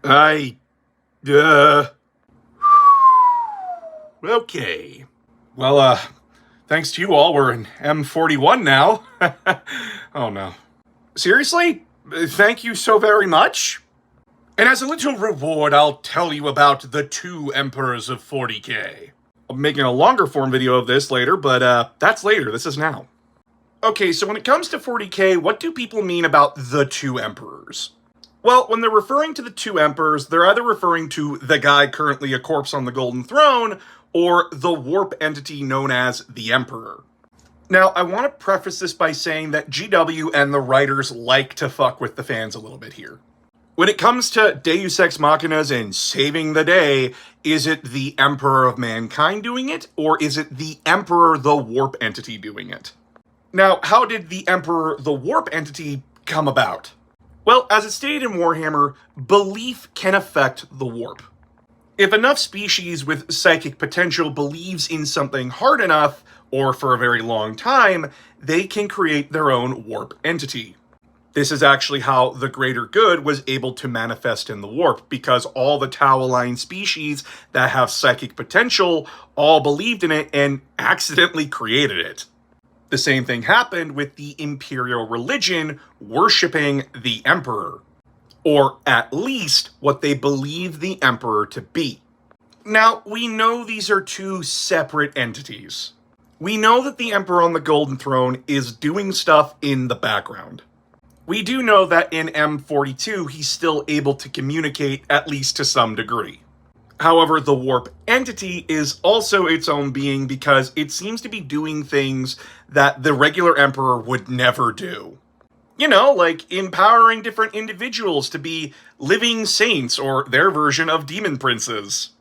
I, uh... Okay. Well, thanks to you all, we're in M41 now. Oh no. Seriously? Thank you so very much? And as a little reward, I'll tell you about the two Emperors of 40k. I'm making a longer form video of this later, but that's later. This is now. Okay, so when it comes to 40k, what do people mean about the two Emperors? Well, when they're referring to the two Emperors, they're either referring to the guy currently a corpse on the Golden Throne, or the warp entity known as the Emperor. Now, I want to preface this by saying that GW and the writers like to fuck with the fans a little bit here. When it comes to Deus Ex Machinas and saving the day, is it the Emperor of Mankind doing it, or is it the Emperor, the warp entity, doing it? Now, how did the Emperor, the warp entity, come about? Well, as it's stated in Warhammer, belief can affect the warp. If enough species with psychic potential believes in something hard enough, or for a very long time, they can create their own warp entity. This is actually how the greater good was able to manifest in the warp, because all the Tau-aligned species that have psychic potential all believed in it and accidentally created it. The same thing happened with the Imperial religion worshipping the Emperor, or at least what they believe the Emperor to be. Now, we know these are two separate entities. We know that the Emperor on the Golden Throne is doing stuff in the background. We do know that in M42 he's still able to communicate, at least to some degree. However, the warp entity is also its own being because it seems to be doing things that the regular Emperor would never do. You know, like empowering different individuals to be living saints or their version of demon princes.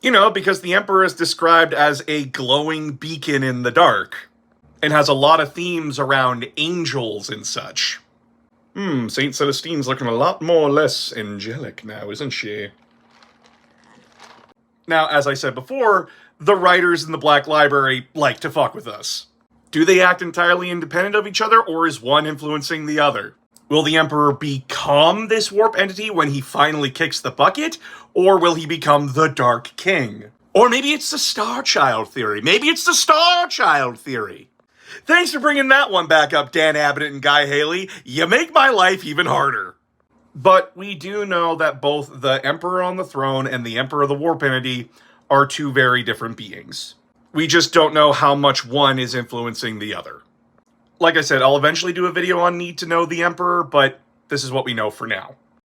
You know, because the Emperor is described as a glowing beacon in the dark, and has a lot of themes around angels and such. Saint Celestine's looking a lot more or less angelic now, isn't she? Now, as I said before, the writers in the Black Library like to fuck with us. Do they act entirely independent of each other, or is one influencing the other? Will the Emperor become this warp entity when he finally kicks the bucket, or will he become the Dark King? Or maybe it's the Star Child theory. Maybe it's the Star Child theory. Thanks for bringing that one back up, Dan Abbott and Guy Haley. You make my life even harder. But we do know that both the Emperor on the throne and the Emperor of the warp entity are two very different beings. We just don't know how much one is influencing the other. Like I said, I'll eventually do a video on Need to Know the Emperor, but this is what we know for now.